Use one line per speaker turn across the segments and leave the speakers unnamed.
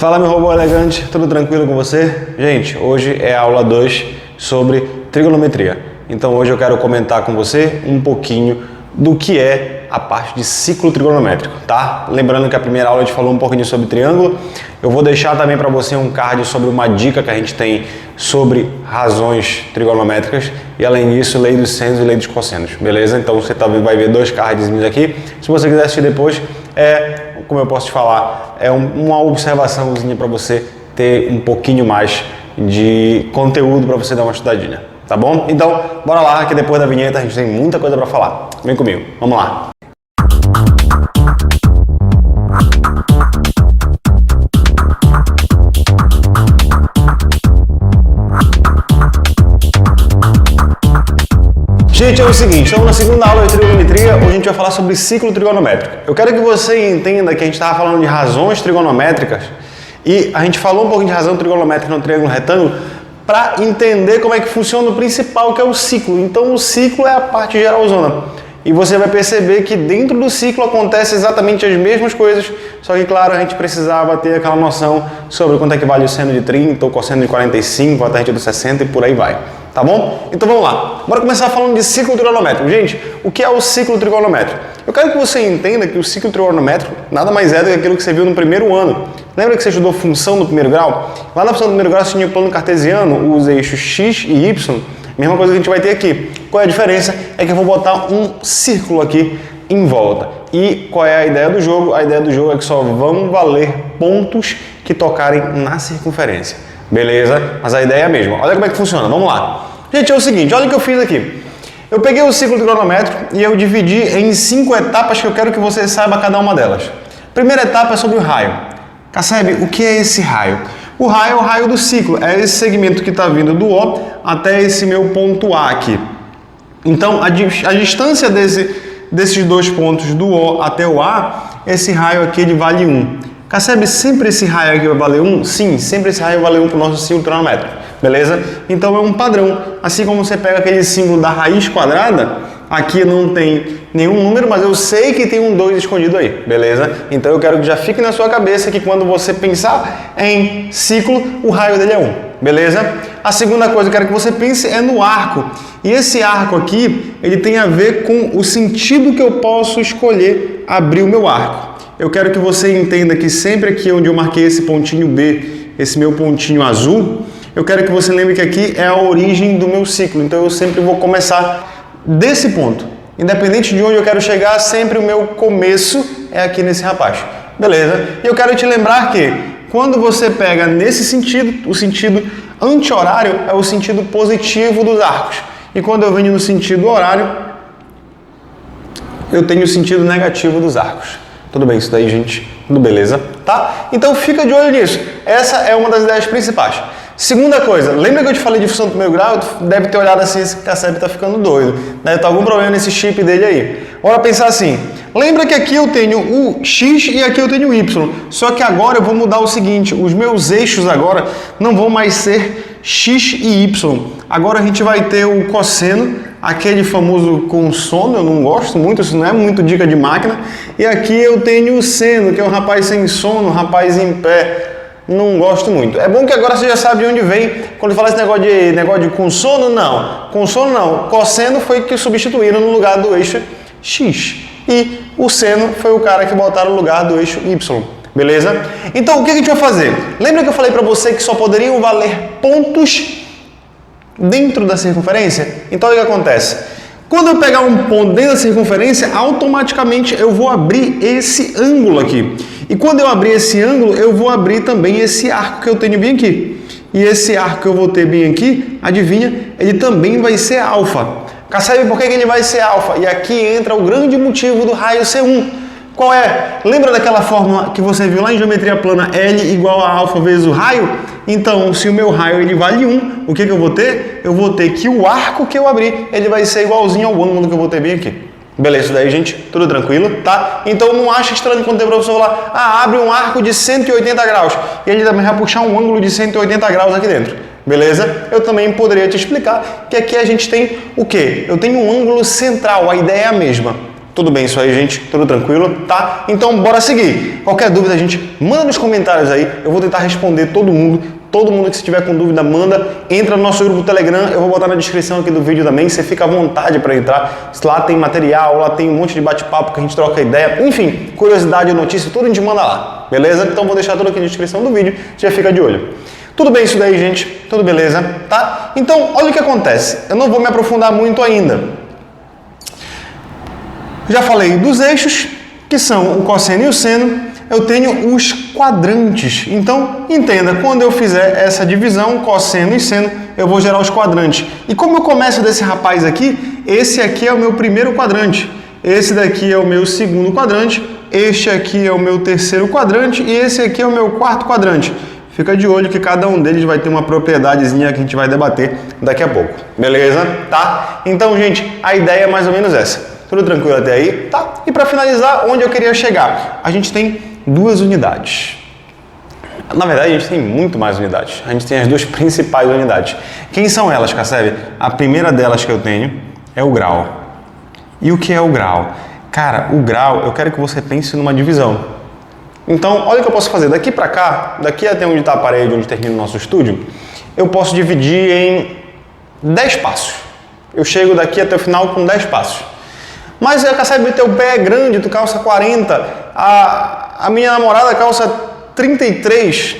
Fala, meu robô elegante, tudo tranquilo com você? Gente, hoje é a aula 2 sobre trigonometria. Então hoje eu quero comentar com você um pouquinho do que é a parte de ciclo trigonométrico, tá? Lembrando que a primeira aula a gente falou um pouquinho sobre triângulo. Eu vou deixar também para você um card sobre uma dica que a gente tem sobre razões trigonométricas e além disso, lei dos senos e lei dos cossenos, beleza? Então você vai ver dois cards aqui. Se você quiser assistir depois, como eu posso te falar, é uma observaçãozinha para você ter um pouquinho mais de conteúdo para você dar uma estudadinha, tá bom? Então, bora lá que depois da vinheta a gente tem muita coisa para falar. Vem comigo, vamos lá! Gente, é o seguinte, estamos na segunda aula de trigonometria, hoje a gente vai falar sobre ciclo trigonométrico. Eu quero que você entenda que a gente estava falando de razões trigonométricas e a gente falou um pouquinho de razão trigonométrica no triângulo retângulo para entender como é que funciona o principal, que é o ciclo. Então o ciclo é a parte geralzona. E você vai perceber que dentro do ciclo acontece exatamente as mesmas coisas, só que, claro, a gente precisava ter aquela noção sobre quanto é que vale o seno de 30, o cosseno de 45, a tangente de 60 e por aí vai. Tá bom? Então vamos lá. Bora começar falando de ciclo trigonométrico. Gente, o que é o ciclo trigonométrico? Eu quero que você entenda que o ciclo trigonométrico nada mais é do que aquilo que você viu no primeiro ano. Lembra que você estudou função no primeiro grau? Lá na função do primeiro grau você tinha o plano cartesiano, os eixos x e y. Mesma coisa que a gente vai ter aqui. Qual é a diferença? É que eu vou botar um círculo aqui em volta. E qual é a ideia do jogo? A ideia do jogo é que só vão valer pontos que tocarem na circunferência. Beleza? Mas a ideia é a mesma. Olha como é que funciona. Vamos lá. Gente, é o seguinte. Olha o que eu fiz aqui. Eu peguei o ciclo trigonométrico e eu dividi em 5 etapas que eu quero que você saiba cada uma delas. Primeira etapa é sobre o raio. Percebe? O que é esse raio? O raio é o raio do ciclo. É esse segmento que está vindo do O até esse meu ponto A aqui. Então, a distância desses dois pontos do O até o A, esse raio aqui ele vale 1. Percebe? Sempre esse raio aqui vai valer 1? Sim, sempre esse raio vai valer 1 para o nosso ciclo trigonométrico. Beleza? Então é um padrão. Assim como você pega aquele símbolo da raiz quadrada, aqui não tem nenhum número, mas eu sei que tem um 2 escondido aí. Beleza? Então eu quero que já fique na sua cabeça que quando você pensar em ciclo, o raio dele é 1. Beleza? A segunda coisa que eu quero que você pense é no arco. E esse arco aqui, ele tem a ver com o sentido que eu posso escolher abrir o meu arco. Eu quero que você entenda que sempre aqui onde eu marquei esse pontinho B, esse meu pontinho azul, eu quero que você lembre que aqui é a origem do meu ciclo. Então eu sempre vou começar desse ponto. Independente de onde eu quero chegar, sempre o meu começo é aqui nesse rapaz. Beleza? E eu quero te lembrar que quando você pega nesse sentido, o sentido anti-horário é o sentido positivo dos arcos. E quando eu venho no sentido horário, eu tenho o sentido negativo dos arcos. Tudo bem isso daí, gente? Tudo beleza? Tá? Então fica de olho nisso. Essa é uma das ideias principais. Segunda coisa, lembra que eu te falei de função do primeiro grau? Deve ter olhado assim, esse Casseb tá ficando doido. Deve ter algum problema nesse chip dele aí. Bora pensar assim. Lembra que aqui eu tenho o X e aqui eu tenho o Y. Só que agora eu vou mudar o seguinte. Os meus eixos agora não vão mais ser X e Y. Agora a gente vai ter o cosseno, aquele famoso com sono, eu não gosto muito, isso não é muito dica de máquina. E aqui eu tenho o seno, que é um rapaz sem sono, um rapaz em pé. Não gosto muito. É bom que agora você já sabe de onde vem. Quando fala esse negócio de com sono, não. Com sono, não. Cosseno foi que substituíram no lugar do eixo X. E o seno foi o cara que botaram no lugar do eixo Y. Beleza? Então, o que a gente vai fazer? Lembra que eu falei para você que só poderiam valer pontos dentro da circunferência? Então, o que acontece? Quando eu pegar um ponto dentro da circunferência, automaticamente eu vou abrir esse ângulo aqui. E quando eu abrir esse ângulo, eu vou abrir também esse arco que eu tenho bem aqui. E esse arco que eu vou ter bem aqui, adivinha? Ele também vai ser alfa. Sabe por que ele vai ser alfa? E aqui entra o grande motivo do raio ser 1. Qual é? Lembra daquela fórmula que você viu lá em geometria plana, L igual a alfa vezes o raio? Então, se o meu raio ele vale 1, o que eu vou ter? Eu vou ter que o arco que eu abrir, ele vai ser igualzinho ao ângulo que eu vou ter bem aqui. Beleza, isso daí, gente? Tudo tranquilo, tá? Então, não acha estranho quando tem o professor lá, abre um arco de 180 graus. E ele também vai puxar um ângulo de 180 graus aqui dentro. Beleza? Eu também poderia te explicar que aqui a gente tem o quê? Eu tenho um ângulo central, a ideia é a mesma. Tudo bem isso aí, gente? Tudo tranquilo, tá? Então, bora seguir. Qualquer dúvida, gente, manda nos comentários aí. Eu vou tentar responder todo mundo. Todo mundo que se tiver com dúvida, manda. Entra no nosso grupo do Telegram. Eu vou botar na descrição aqui do vídeo também. Você fica à vontade para entrar. Lá tem material, lá tem um monte de bate-papo que a gente troca ideia. Enfim, curiosidade, notícia, tudo a gente manda lá. Beleza? Então, vou deixar tudo aqui na descrição do vídeo. Já fica de olho. Tudo bem isso daí, gente? Tudo beleza? Tá? Então, olha o que acontece. Eu não vou me aprofundar muito ainda. Já falei dos eixos, que são o cosseno e o seno. Eu tenho os quadrantes. Então, entenda, quando eu fizer essa divisão, cosseno e seno, eu vou gerar os quadrantes. E como eu começo desse rapaz aqui, esse aqui é o meu primeiro quadrante. Esse daqui é o meu segundo quadrante. Este aqui é o meu terceiro quadrante. E esse aqui é o meu quarto quadrante. Fica de olho que cada um deles vai ter uma propriedadezinha que a gente vai debater daqui a pouco. Beleza? Tá? Então, gente, a ideia é mais ou menos essa. Tudo tranquilo até aí? Tá? E para finalizar, onde eu queria chegar? A gente tem duas unidades. Na verdade, a gente tem muito mais unidades. A gente tem as duas principais unidades. Quem são elas, Casseb? A primeira delas que eu tenho é o grau. E o que é o grau? Cara, o grau, eu quero que você pense numa divisão. Então, olha o que eu posso fazer. Daqui para cá, daqui até onde está a parede, onde termina o nosso estúdio, eu posso dividir em 10 passos. Eu chego daqui até o final com 10 passos. Mas, Casseb, teu pé é grande, tu calça 40, a minha namorada calça 33.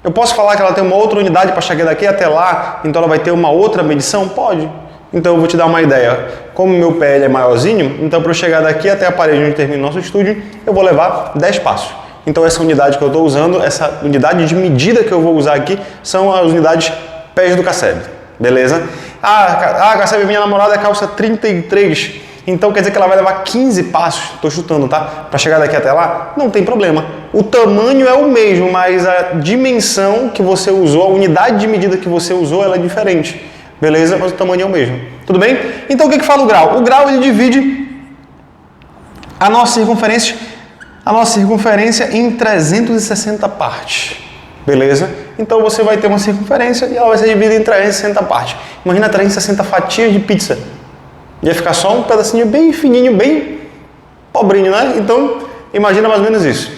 Eu posso falar que ela tem uma outra unidade para chegar daqui até lá, então ela vai ter uma outra medição? Pode. Então eu vou te dar uma ideia. Como meu pé é maiorzinho, então para eu chegar daqui até a parede onde termina o nosso estúdio, eu vou levar 10 passos. Então essa unidade que eu estou usando, essa unidade de medida que eu vou usar aqui, são as unidades pés do Casseb. Beleza? Casseb, minha namorada calça 33. Então quer dizer que ela vai levar 15 passos, estou chutando, tá? Para chegar daqui até lá, não tem problema. O tamanho é o mesmo, mas a dimensão que você usou, a unidade de medida que você usou, ela é diferente. Beleza? Mas o tamanho é o mesmo. Tudo bem? Então o que fala o grau? O grau ele divide a nossa circunferência em 360 partes. Beleza? Então você vai ter uma circunferência e ela vai ser dividida em 360 partes. Imagina 360 fatias de pizza. Ia ficar só um pedacinho bem fininho, bem pobrinho, né? Então, imagina mais ou menos isso.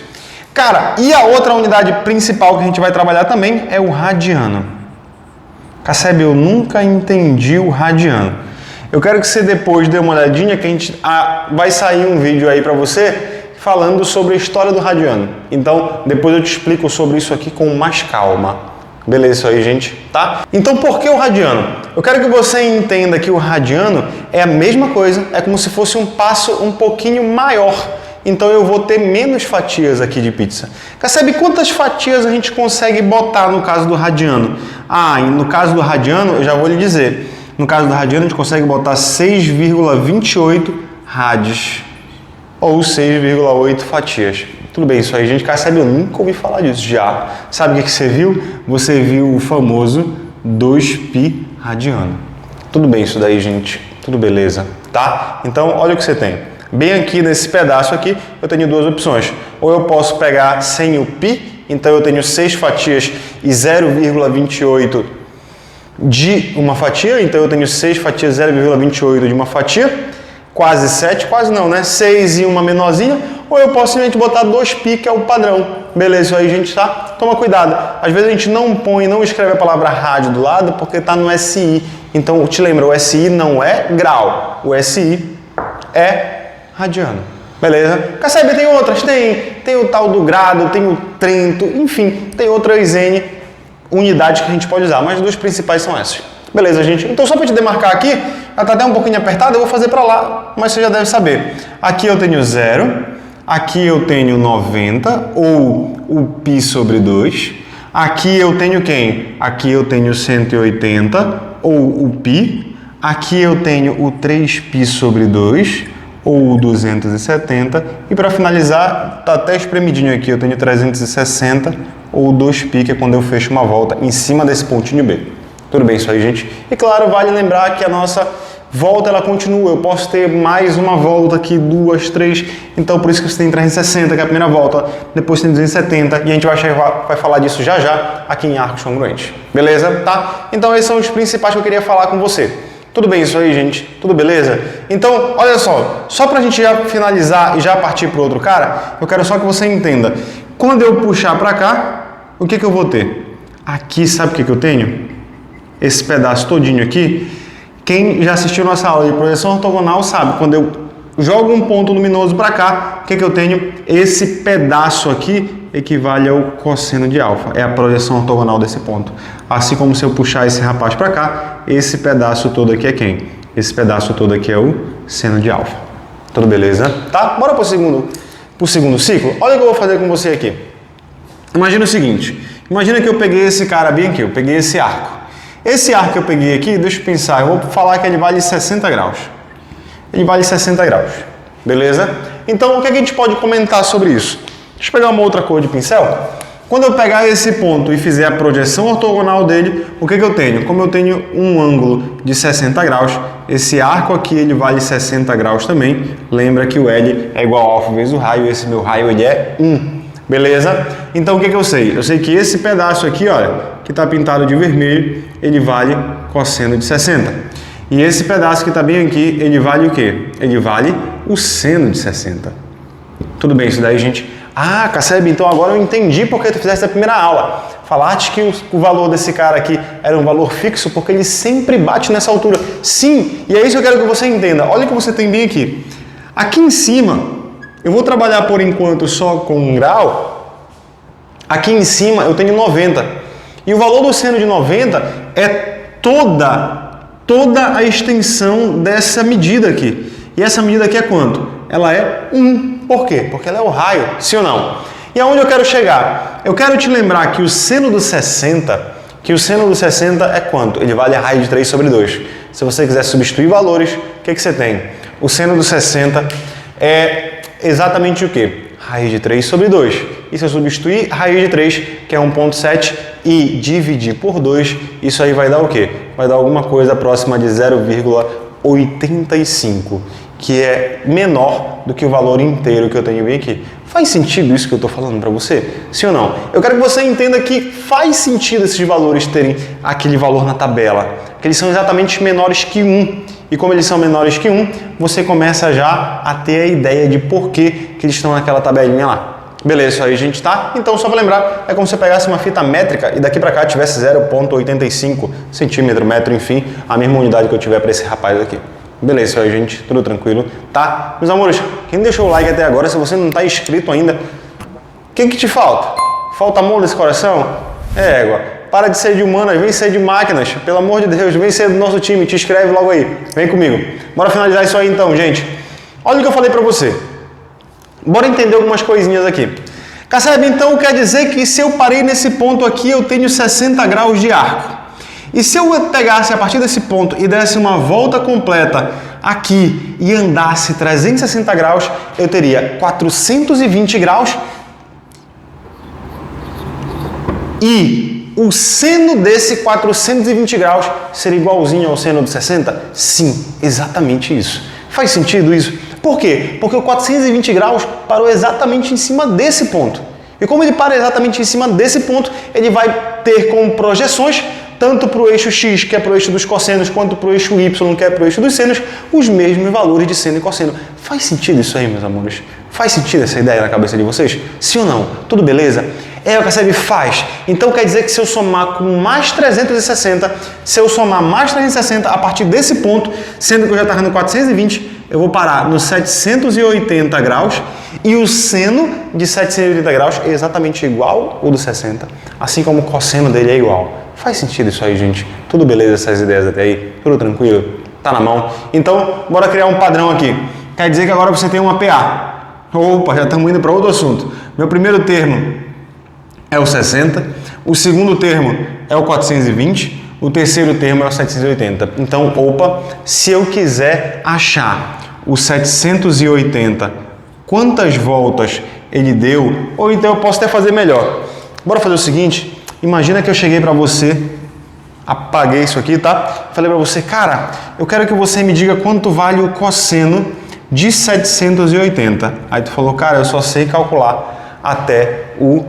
Cara, e a outra unidade principal que a gente vai trabalhar também é o radiano. Casseb, eu nunca entendi o radiano. Eu quero que você depois dê uma olhadinha que a gente vai sair um vídeo aí para você falando sobre a história do radiano. Então, depois eu te explico sobre isso aqui com mais calma. Beleza isso aí, gente, tá? Então, por que o radiano? Eu quero que você entenda que o radiano é a mesma coisa, é como se fosse um passo um pouquinho maior. Então, eu vou ter menos fatias aqui de pizza. Casseb, quantas fatias a gente consegue botar no caso do radiano? No caso do radiano, eu já vou lhe dizer. No caso do radiano, a gente consegue botar 6,28 rádios. Ou 6,8 fatias. Tudo bem, isso aí, gente. Casseb, eu nunca ouvi falar disso já. Sabe o que você viu? Você viu o famoso 2π radiano. Tudo bem isso daí, gente. Tudo beleza, tá? Então, olha o que você tem. Bem aqui nesse pedaço aqui, eu tenho duas opções. Ou eu posso pegar sem o π, então eu tenho 6 fatias e 0,28 de uma fatia. Então eu tenho 6 fatias, 0,28 de uma fatia. Quase 7, quase não, né? 6 e uma menorzinha. Ou eu posso simplesmente botar 2π, que é o padrão. Beleza, isso aí, gente, tá? Toma cuidado. Às vezes a gente não escreve a palavra rádio do lado porque tá no SI. Então, te lembra, o SI não é grau. O SI é radiano. Beleza? Casseb, tem outras? Tem o tal do grado, tem o Trento, enfim, tem outras N unidades que a gente pode usar, mas as duas principais são essas. Beleza, gente? Então, só para te demarcar aqui, ela está até um pouquinho apertada, eu vou fazer para lá, mas você já deve saber. Aqui eu tenho 0, aqui eu tenho 90, ou o π sobre 2. Aqui eu tenho quem? Aqui eu tenho 180, ou o π. Aqui eu tenho o 3π sobre 2, ou o 270. E para finalizar, está até espremidinho aqui, eu tenho 360, ou 2π, que é quando eu fecho uma volta em cima desse pontinho B. Tudo bem isso aí, gente? E claro, vale lembrar que a nossa volta, ela continua. Eu posso ter mais uma volta aqui, 2, 3. Então, por isso que você tem 360, que é a primeira volta. Depois tem 270. E a gente vai falar disso já aqui em arcos congruentes. Beleza? Tá? Então, esses são os principais que eu queria falar com você. Tudo bem isso aí, gente? Tudo beleza? Então, olha só para a gente já finalizar e já partir para o outro cara, eu quero só que você entenda. Quando eu puxar para cá, o que eu vou ter? Aqui, sabe o que eu tenho? Esse pedaço todinho aqui. Quem já assistiu nossa aula de projeção ortogonal sabe, quando eu jogo um ponto luminoso para cá, o que eu tenho? Esse pedaço aqui equivale ao cosseno de alfa. É a projeção ortogonal desse ponto. Assim como se eu puxar esse rapaz para cá, esse pedaço todo aqui é quem? Esse pedaço todo aqui é o seno de alfa. Tudo beleza? Tá? Bora para o segundo ciclo? Olha o que eu vou fazer com você aqui. Imagina o seguinte. Imagina que eu peguei esse cara bem aqui. Eu peguei esse arco. Esse arco que eu peguei aqui, deixa eu pensar. Eu vou falar que ele vale 60 graus. Ele vale 60 graus. Beleza? Então, o que a gente pode comentar sobre isso? Deixa eu pegar uma outra cor de pincel. Quando eu pegar esse ponto e fizer a projeção ortogonal dele, o que eu tenho? Como eu tenho um ângulo de 60 graus, esse arco aqui ele vale 60 graus também. Lembra que o L é igual a alfa vezes o raio, esse meu raio ele é 1. Beleza? Então o que eu sei? Eu sei que esse pedaço aqui, olha, que está pintado de vermelho, ele vale cosseno de 60. E esse pedaço que está bem aqui, ele vale o quê? Ele vale o seno de 60. Tudo bem, isso daí, gente? Ah, Casseb, então agora eu entendi porque tu fizeste a primeira aula. Falaste que o valor desse cara aqui era um valor fixo porque ele sempre bate nessa altura. Sim, e é isso que eu quero que você entenda. Olha o que você tem bem aqui. Aqui em cima, eu vou trabalhar por enquanto só com 1 grau. Aqui em cima eu tenho 90. E o valor do seno de 90 é toda a extensão dessa medida aqui. E essa medida aqui é quanto? Ela é 1. Por quê? Porque ela é o raio, sim ou não? E aonde eu quero chegar? Eu quero te lembrar que o seno do 60, é quanto? Ele vale a raiz de 3 sobre 2. Se você quiser substituir valores, o que você tem? O seno do 60 é exatamente o quê? Raiz de 3 sobre 2. E se eu substituir raiz de 3, que é 1,7, e dividir por 2, isso aí vai dar o quê? Vai dar alguma coisa próxima de 0,85, que é menor do que o valor inteiro que eu tenho bem aqui. Faz sentido isso que eu estou falando para você? Sim ou não? Eu quero que você entenda que faz sentido esses valores terem aquele valor na tabela, que eles são exatamente menores que 1. E como eles são menores que 1, você começa já a ter a ideia de por que eles estão naquela tabelinha lá. Beleza, isso aí, gente, tá? Então, só para lembrar, é como se você pegasse uma fita métrica e daqui para cá tivesse 0,85 centímetro, metro, enfim, a mesma unidade que eu tiver para esse rapaz aqui. Beleza, isso aí, gente, tudo tranquilo, tá? Meus amores, quem deixou o like até agora, se você não está inscrito ainda, o que te falta? Falta amor nesse coração? É, égua. Para de ser de humanas, vem ser de máquinas. Pelo amor de Deus, vem ser do nosso time. Te inscreve logo aí. Vem comigo. Bora finalizar isso aí então, gente. Olha o que eu falei pra você. Bora entender algumas coisinhas aqui. Casseb, então quer dizer que se eu parei nesse ponto aqui, eu tenho 60 graus de arco. E se eu pegasse a partir desse ponto e desse uma volta completa aqui e andasse 360 graus, eu teria 420 graus. E o seno desse 420 graus seria igualzinho ao seno de 60? Sim, exatamente isso. Faz sentido isso? Por quê? Porque o 420 graus parou exatamente em cima desse ponto. E como ele para exatamente em cima desse ponto, ele vai ter como projeções, tanto para o eixo X, que é para o eixo dos cossenos, quanto para o eixo Y, que é para o eixo dos senos, os mesmos valores de seno e cosseno. Faz sentido isso aí, meus amores? Faz sentido essa ideia na cabeça de vocês? Sim ou não? Tudo beleza? É, o Casseb faz. Então quer dizer que se eu somar com mais 360, a partir desse ponto, sendo que eu já estava no 420, eu vou parar no 780 graus e o seno de 780 graus é exatamente igual ao do 60, assim como o cosseno dele é igual. Faz sentido isso aí, gente? Tudo beleza essas ideias até aí? Tudo tranquilo? Tá na mão? Então, bora criar um padrão aqui. Quer dizer que agora você tem uma PA. Opa, já estamos indo para outro assunto. Meu primeiro termo é o 60, o segundo termo é o 420, o terceiro termo é o 780. Então, opa, se eu quiser achar o 780, quantas voltas ele deu, ou então eu posso até fazer melhor. Bora fazer o seguinte, imagina que eu cheguei para você, apaguei isso aqui, tá? Falei para você, cara, eu quero que você me diga quanto vale o cosseno de 780. Aí tu falou, cara, eu só sei calcular até o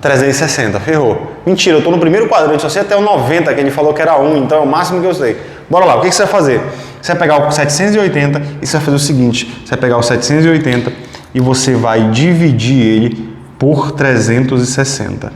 360, ferrou. Mentira, eu tô no primeiro quadrante, só sei até o 90, que ele falou que era 1, então é o máximo que eu sei. Bora lá, o que você vai fazer? Você vai pegar o 780 e você vai fazer o seguinte, você vai pegar o 780 e você vai dividir ele por 360.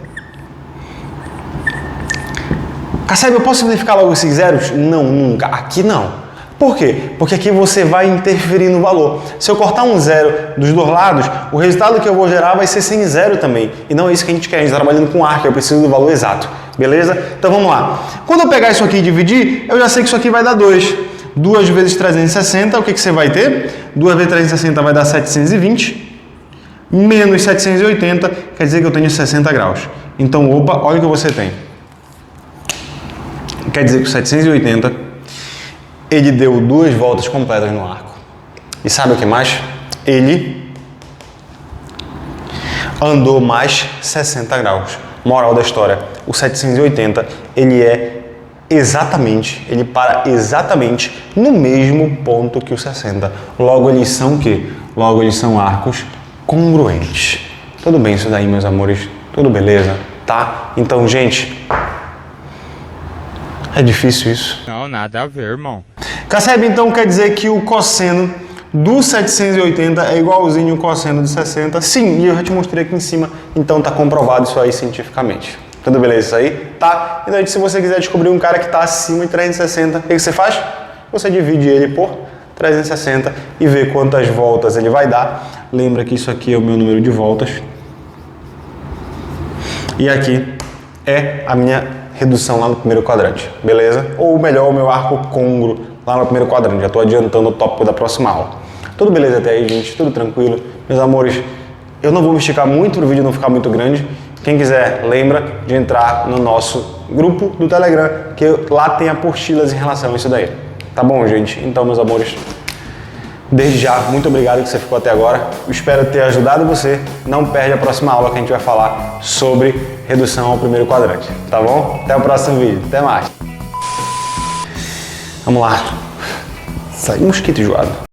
Kasseb, eu posso simplificar logo esses zeros? Não, nunca. Aqui não. Por quê? Porque aqui você vai interferir no valor. Se eu cortar um zero dos dois lados, o resultado que eu vou gerar vai ser sem zero também. E não é isso que a gente quer, a gente está trabalhando com arco, eu preciso do valor exato. Beleza? Então vamos lá. Quando eu pegar isso aqui e dividir, eu já sei que isso aqui vai dar 2. 2 vezes 360, o que você vai ter? 2 vezes 360 vai dar 720. Menos 780, quer dizer que eu tenho 60 graus. Então, opa, olha o que você tem. Quer dizer que o 780... ele deu 2 voltas completas no arco. E sabe o que mais? Ele andou mais 60 graus. Moral da história, o 780, ele para exatamente no mesmo ponto que o 60. Logo, eles são o quê? Logo, eles são arcos congruentes. Tudo bem isso daí, meus amores? Tudo beleza? Tá? Então, gente... é difícil isso?
Não, nada a ver, irmão.
Kasseb, então quer dizer que o cosseno do 780 é igualzinho ao cosseno do 60? Sim, e eu já te mostrei aqui em cima, então tá comprovado isso aí cientificamente. Tudo beleza isso aí? Tá? Então, se você quiser descobrir um cara que está acima de 360, o que você faz? Você divide ele por 360 e vê quantas voltas ele vai dar. Lembra que isso aqui é o meu número de voltas. E aqui é a minha redução lá no primeiro quadrante, beleza? Ou melhor, o meu arco congruo lá no primeiro quadrante. Já estou adiantando o tópico da próxima aula. Tudo beleza até aí, gente? Tudo tranquilo? Meus amores, eu não vou me esticar muito para o vídeo não ficar muito grande. Quem quiser, lembra de entrar no nosso grupo do Telegram, que lá tem apostilas em relação a isso daí. Tá bom, gente? Então, meus amores, desde já, muito obrigado que você ficou até agora. Eu espero ter ajudado você. Não perde a próxima aula que a gente vai falar sobre redução ao primeiro quadrante. Tá bom? Até o próximo vídeo. Até mais. Vamos lá. Sai um mosquito enjoado.